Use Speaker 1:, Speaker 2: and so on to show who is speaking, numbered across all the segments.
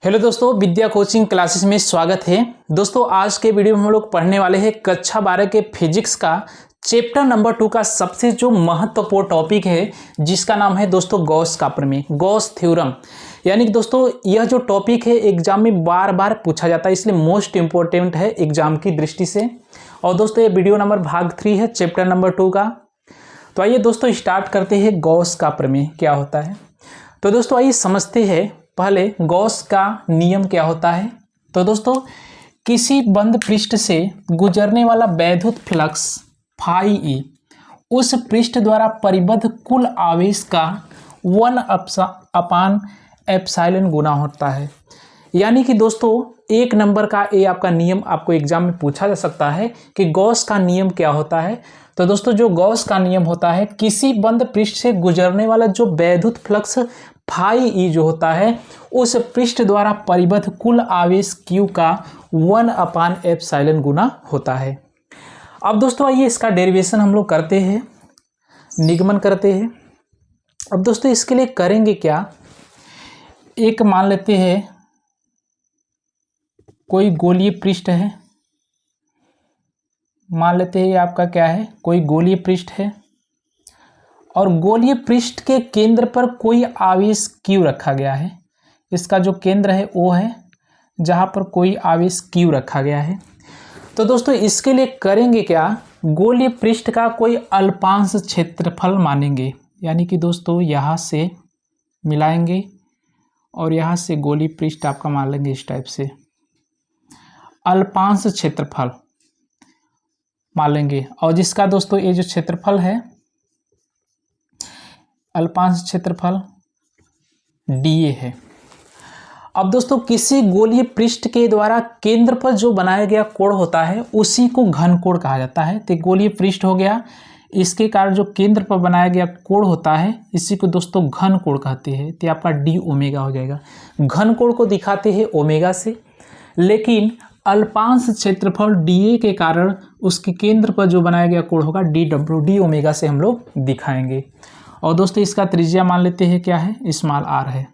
Speaker 1: Hello दोस्तों, विद्या coaching classes में स्वागत है। दोस्तों आज के वीडियो में हम लोग पढ़ने वाले हैं कक्षा 12 के फिजिक्स का चैप्टर नंबर 2 का सबसे जो महत्वपूर्ण टॉपिक है जिसका नाम है दोस्तों गॉस का प्रमेय, गॉस थ्योरम। यानी कि दोस्तों यह जो टॉपिक है एग्जाम में बार बार पूछा जाता है, इसलिए मोस्ट इंपॉर्टेंट है एग्जाम की दृष्टि से। और दोस्तों ये वीडियो नंबर भाग 3 है चैप्टर नंबर 2 का। तो आइए दोस्तों स्टार्ट करते हैं गॉस का प्रमेय क्या होता है। तो दोस्तों आइए समझते हैं पहले गॉस का नियम क्या होता है। तो दोस्तों किसी बंद पृष्ठ से गुजरने वाला वैद्युत फ्लक्स फाई ई उस पृष्ठ द्वारा परिबद्ध कुल आवेश का 1/एप्सिलॉन गुना होता है। यानी कि दोस्तों एक नंबर का ये आपका नियम आपको एग्जाम में पूछा जा सकता है कि गॉस का नियम क्या होता है। तो दोस्तों जो गॉस का नियम होता है, किसी बंद पृष्ठ से गुजरने वाला जो वैद्युत फ्लक्स फाई ई जो होता है उस पृष्ठ द्वारा परिबद्ध कुल आवेश Q का 1/एप्सिलॉन गुना होता है। अब दोस्तों आइए इसका डेरिवेशन हम लोग करते हैं, निगमन करते हैं। अब दोस्तों इसके लिए करेंगे क्या, एक मान लेते हैं कोई गोलीय पृष्ठ है, मान लेते हैं ये आपका क्या है, कोई गोलीय पृष्ठ है और गोलीय पृष्ठ के केंद्र पर कोई आवेश Q रखा गया है। इसका जो केंद्र है O है, जहाँ पर कोई आवेश Q रखा गया है। तो दोस्तों इसके लिए करेंगे क्या, गोलीय पृष्ठ का कोई अल्पांश क्षेत्रफल मानेंगे। यानी कि दोस्तों यहाँ से मिलाएंगे और यहाँ से गोलीय पृष्ठ आपका मान लेंगे इस टाइप से, अल्पांश क्षेत्रफल मान लेंगे। और जिसका दोस्तों ये जो क्षेत्रफल है अल्पांश क्षेत्रफल dA है। अब दोस्तों किसी गोलीय पृष्ठ के द्वारा केंद्र पर जो बनाया गया कोण होता है उसी को घन कोण कहा जाता है। तो गोलीय पृष्ठ हो गया, इसके कारण जो केंद्र पर बनाया गया कोण होता है इसी को दोस्तों घन कोण कहते हैं। तो आपका d ओमेगा हो जाएगा। घन कोण को दिखाते हैं ओमेगा से, लेकिन अल्पांश क्षेत्रफल dA के कारण उसके केंद्र पर जो बनाया गया कोण होगा d ओमेगा से हम लोग दिखाएंगे। और दोस्तों इसका त्रिज्या मान लेते हैं क्या है, स्मॉल r है।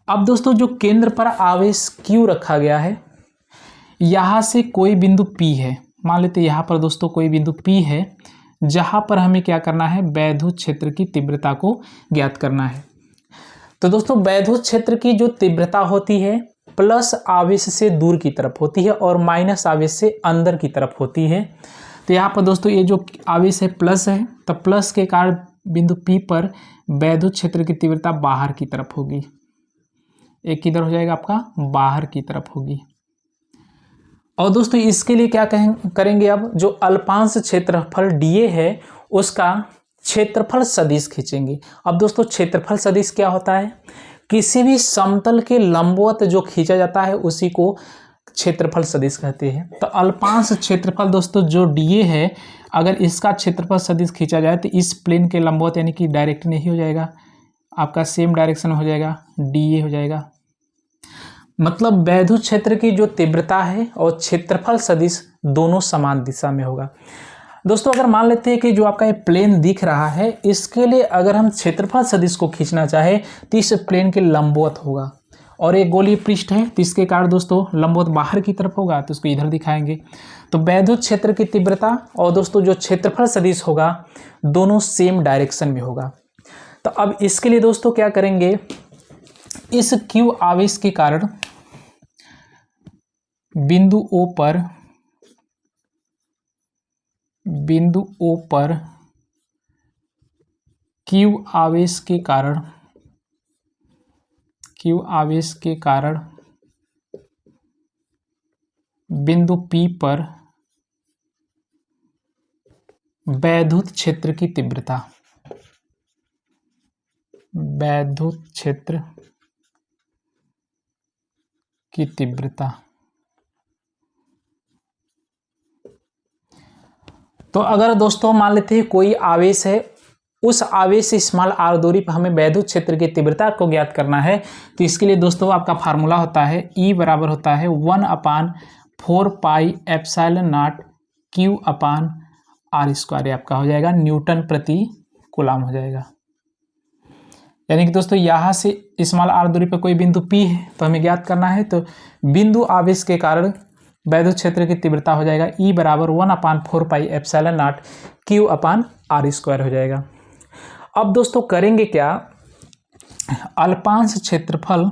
Speaker 1: अब दोस्तों जो केंद्र पर आवेश Q रखा गया है, यहाँ से कोई बिंदु P है, मान लेते हैं यहाँ पर दोस्तों कोई बिंदु P है, जहाँ पर हमें क्या करना है, वैद्युत क्षेत्र की तीव्रता को ज्ञात करना है। तो दोस्तों वैद्युत क्षेत्र की जो तीव्रता होती है प्लस आवेश से दूर की तरफ होती है और माइनस आवेश से अंदर की तरफ होती है। तो यहाँ पर दोस्तों ये जो आवेश है प्लस है, तो प्लस के कारण बिंदु P पर वैद्युत क्षेत्र की तीव्रता बाहर की तरफ होगी। एक किधर हो जाएगा आपका, बाहर की तरफ होगी। और दोस्तों इसके लिए क्या करेंगे, अब जो अल्पांश क्षेत्रफल dA है उसका क्षेत्रफल सदिश खींचेंगे। अब दोस्तों क्षेत्रफल सदिश क्या होता है, किसी भी समतल के लंबवत जो खींचा जाता है उसी को क्षेत्रफल सदिश कहते हैं। तो अल्पांश क्षेत्रफल दोस्तों जो dA है, अगर इसका क्षेत्रफल सदिश खींचा जाए तो इस प्लेन के लंबवत यानी कि डायरेक्ट नहीं हो जाएगा, आपका सेम डायरेक्शन हो जाएगा, dA हो जाएगा। मतलब वैद्युत क्षेत्र की जो तीव्रता है और क्षेत्रफल सदिश दोनों समान दिशा में होगा। दोस्तों अगर मान लेते हैं कि जो आपका ये प्लेन दिख रहा है, इसके लिए अगर हम क्षेत्रफल सदिश को खींचना चाहे तो इस प्लेन के लंबवत होगा। और एक गोलीय पृष्ठ है तो इसके कारण दोस्तों लंबवत बाहर की तरफ होगा, तो उसको इधर दिखाएंगे। तो वैद्युत क्षेत्र की तीव्रता और दोस्तों जो क्षेत्रफल सदिश होगा दोनों सेम डायरेक्शन में होगा। तो अब इसके लिए दोस्तों क्या करेंगे, इस Q आवेश के कारण बिंदु O पर Q आवेश के कारण बिंदु P पर वैद्युत क्षेत्र की तीव्रता, वैद्युत क्षेत्र की तीव्रता। तो अगर दोस्तों मान लेते हैं कोई आवेश है, उस आवेश से स्मॉल r दूरी पर हमें वैद्युत क्षेत्र की तीव्रता को ज्ञात करना है। तो इसके लिए दोस्तों आपका फार्मूला होता है E बराबर होता है 1/4πε0 Q/r²। आपका हो जाएगा न्यूटन प्रति कूलम हो जाएगा। यानी कि दोस्तों यहाँ से स्मॉल r दूरी पर कोई बिंदु P है तो हमें ज्ञात करना है। तो बिंदु आवेश के कारण वैद्युत क्षेत्र की तीव्रता हो जाएगा E बराबर 1/4 पाई एप्सिलॉन नॉट Q/r² हो जाएगा। अब दोस्तों करेंगे क्या, अल्पांश क्षेत्रफल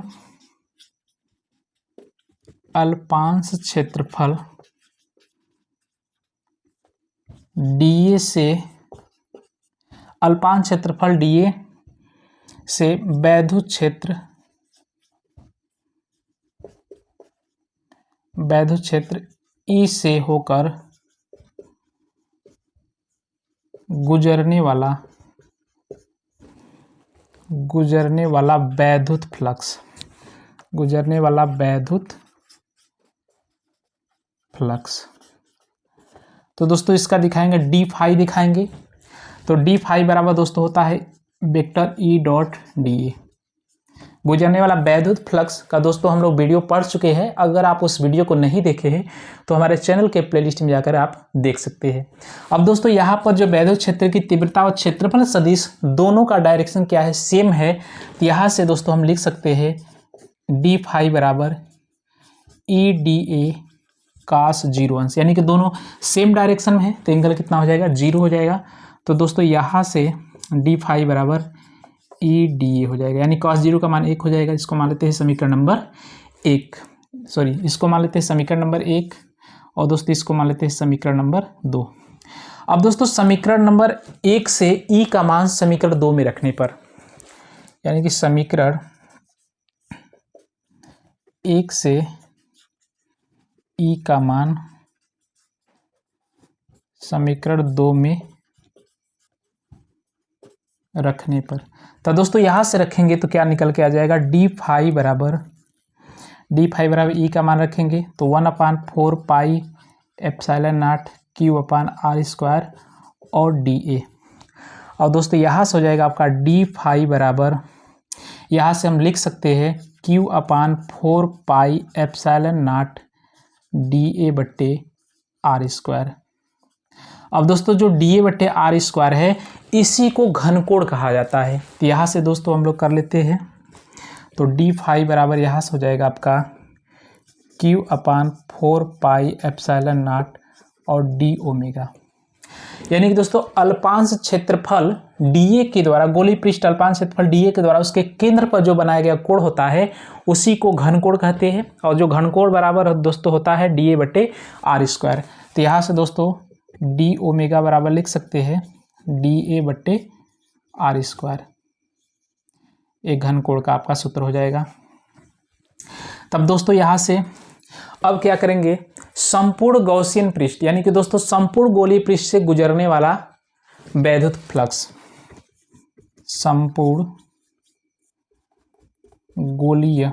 Speaker 1: dA से वैद्युत क्षेत्र E से होकर गुजरने वाला वैद्युत फ्लक्स। तो दोस्तों इसका दिखाएंगे डी फाई दिखाएंगे। तो डी फाई बराबर दोस्तों होता है vector E dot D A. गुजरने वाला वैद्युत फ्लक्स का दोस्तों हम लोग वीडियो पढ़ चुके हैं। अगर आप उस वीडियो को नहीं देखे हैं तो हमारे चैनल के प्लेलिस्ट में जाकर आप देख सकते हैं। अब दोस्तों यहाँ पर जो वैद्युत क्षेत्र की तीव्रता और क्षेत्रफल सदिश दोनों का डायरेक्शन क्या है, सेम है। तो यहाँ से दोस्तों हम लिख सकते हैं डी फाई बराबर ई डी ए कास 0 अंश, यानी कि दोनों सेम डायरेक्शन में है तो एंगल कितना हो जाएगा, 0 हो जाएगा। तो दोस्तों यहाँ से डी फाई बराबर ई डी ए हो जाएगा, यानी cos 0 का मान 1 हो जाएगा। इसको मान लेते हैं समीकरण नंबर 1, इसको मान लेते हैं समीकरण नंबर 1 और दोस्तों इसको मान लेते हैं समीकरण नंबर 2। अब दोस्तों समीकरण नंबर 1 से ई का मान समीकरण 2 में रखने पर, यानी कि समीकरण 1 से ई का मान समीकरण 2 में रखने पर, तो दोस्तों यहाँ से रखेंगे तो क्या निकल के आ जाएगा, डी फाई बराबर ई का मान रखेंगे तो 1/4 पाई एप्सिलॉन नॉट Q/r² और डी ए। और दोस्तों यहाँ से हो जाएगा आपका डी फाई बराबर, यहाँ से हम लिख सकते हैं Q/4 pi epsilon not DA/r²। अब दोस्तों जो DA/r² है इसी को घनकोण कहा जाता है। तो यहाँ से दोस्तों हम लोग कर लेते हैं। तो डी फाई बराबर यहाँ से हो जाएगा आपका Q/4 पाई एप्सिलॉन नॉट और डी ओमेगा, यानी कि दोस्तों अल्पांश क्षेत्रफल DA के द्वारा, गोलीय पृष्ठ अल्पांश क्षेत्रफल DA के द्वारा उसके केंद्र पर जो बनाया गया कोण होता है उसी को घनकोण कहते हैं। और जो घनकोण बराबर दोस्तों होता है DA/r²। तो यहाँ से दोस्तों डी ओमेगा बराबर लिख सकते हैं DA/r²। एक घनकोण का आपका सूत्र हो जाएगा। तब दोस्तों यहाँ से अब क्या करेंगे, संपूर्ण गॉसियन पृष्ठ, यानी कि दोस्तों संपूर्ण गोलीय पृष्ठ से गुजरने वाला वैद्युत फ्लक्स, संपूर्ण गोलीय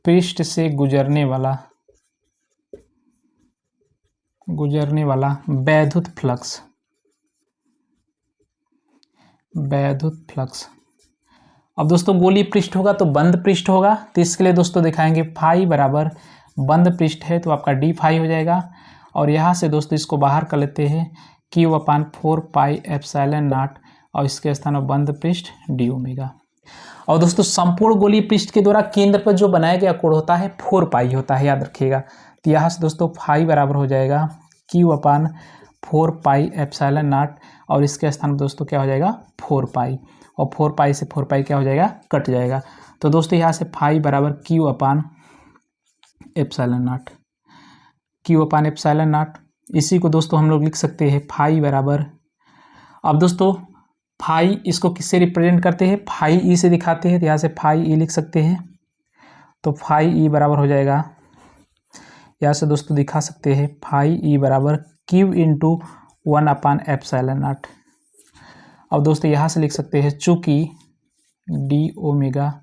Speaker 1: पृष्ठ से गुजरने वाला वैद्युत फ्लक्स। अब दोस्तों गोलीय पृष्ठ होगा तो बंद पृष्ठ होगा, तो इसके लिए दोस्तों दिखाएंगे फाई बराबर बंद पृष्ठ है तो आपका डी फाई हो जाएगा। और यहाँ से दोस्तों इसको बाहर कर लेते हैं Q/4 पाई एप्सिलॉन नॉट और इसके स्थान पर बंद पृष्ठ डी ओमेगा। और दोस्तों संपूर्ण गोलीय पृष्ठ के द्वारा केंद्र पर जो बनाया गया कोण होता है 4 पाई होता है, याद रखिएगा। तो यहाँ से दोस्तों फाई बराबर हो जाएगा Q/4 पाई एप्सिलॉन नॉट और इसके स्थान पर दोस्तों क्या हो जाएगा 4 पाई, और 4 पाई से 4 पाई क्या हो जाएगा, कट जाएगा। तो दोस्तों यहाँ से फाई बराबर Q/एप्सिलॉन नॉट, इसी को दोस्तों हम लोग लिख सकते हैं फाई बराबर, अब दोस्तों फाई इसको किससे रिप्रेजेंट करते हैं, फाई ई से दिखाते हैं। तो यहाँ से फाई ई लिख सकते हैं। तो फाई ई बराबर हो जाएगा, यहाँ से दोस्तों दिखा सकते हैं फाई ई बराबर Q/1/एप्सिलॉन नॉट। अब दोस्तों यहाँ से लिख सकते हैं चूंकि डी ओमेगा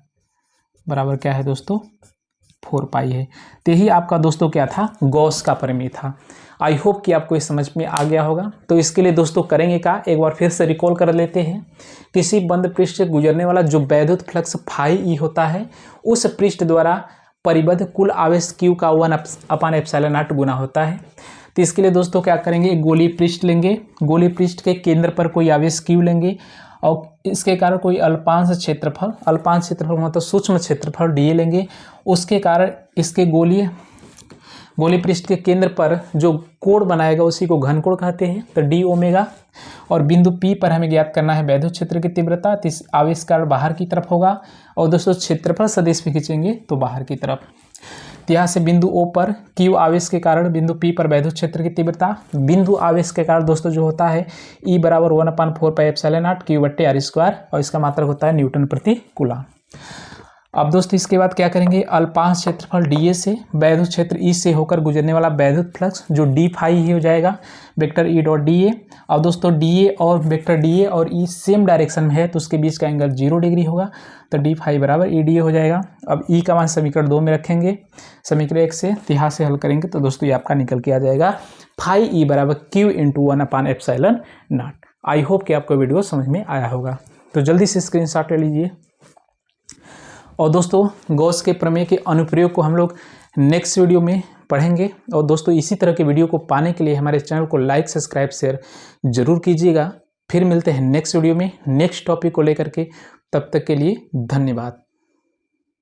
Speaker 1: बराबर क्या है दोस्तों 4 पाई है। तो यही आपका दोस्तों क्या था, गॉस का प्रमेय था। आई होप कि आपको इस समझ में आ गया होगा। तो इसके लिए दोस्तों करेंगे क्या, एक बार फिर से रिकॉल कर लेते हैं। किसी बंद पृष्ठ से गुजरने वाला जो वैद्युत फ्लक्स फाई ई होता है उस पृष्ठ द्वारा परिबद्ध कुल आवेश Q का 1/एप्सिलॉन नॉट गुना होता है। तो इसके लिए दोस्तों क्या करेंगे, गोलीय पृष्ठ लेंगे, गोलीय पृष्ठ के केंद्र पर कोई आवेश Q लेंगे और इसके कारण कोई अल्पांश क्षेत्रफल मतलब सूक्ष्म क्षेत्रफल डी ए लेंगे। उसके कारण इसके गोलीय पृष्ठ के केंद्र पर जो कोण बनाएगा उसी को घन कोण कहते हैं, तो डी ओमेगा। और बिंदु P पर हमें ज्ञात करना है वैद्युत क्षेत्र की तीव्रता, तो इस आवेश कारण बाहर की तरफ होगा। और दोस्तों क्षेत्रफल सदिश भी खींचेंगे तो बाहर की तरफ। तो यहाँ से बिंदु O पर Q आवेश के कारण बिंदु P पर वैद्युत क्षेत्र की तीव्रता, बिंदु आवेश के कारण दोस्तों जो होता है E बराबर 1/4πε0 Q/r², और इसका मात्रक होता है न्यूटन प्रति कूलम। अब दोस्तों इसके बाद क्या करेंगे, अल्पांश क्षेत्रफल डीए से वैद्युत क्षेत्र ई से होकर गुजरने वाला वैद्युत फ्लक्स जो डी फाई ही हो जाएगा, vector E dot D A. अब दोस्तों डीए और वेक्टर डीए और ई सेम डायरेक्शन में है तो उसके बीच का एंगल 0 डिग्री होगा, तो डी फाई बराबर ई डी ए हो जाएगा। अब ई का मान समीकरण 2 में रखेंगे, समीकरण 1 से यहाँ से हल करेंगे तो दोस्तों ये आपका निकल के आ जाएगा फाई ई बराबर क्यू इंटू 1/ε0। आई होप कि आपको वीडियो समझ में आया होगा, तो जल्दी से स्क्रीनशॉट ले लीजिए। और दोस्तों गॉस के प्रमेय के अनुप्रयोग को हम लोग नेक्स्ट वीडियो में पढ़ेंगे। और दोस्तों इसी तरह के वीडियो को पाने के लिए हमारे चैनल को लाइक, सब्सक्राइब, शेयर जरूर कीजिएगा। फिर मिलते हैं नेक्स्ट वीडियो में नेक्स्ट टॉपिक को लेकर के, तब तक के लिए धन्यवाद।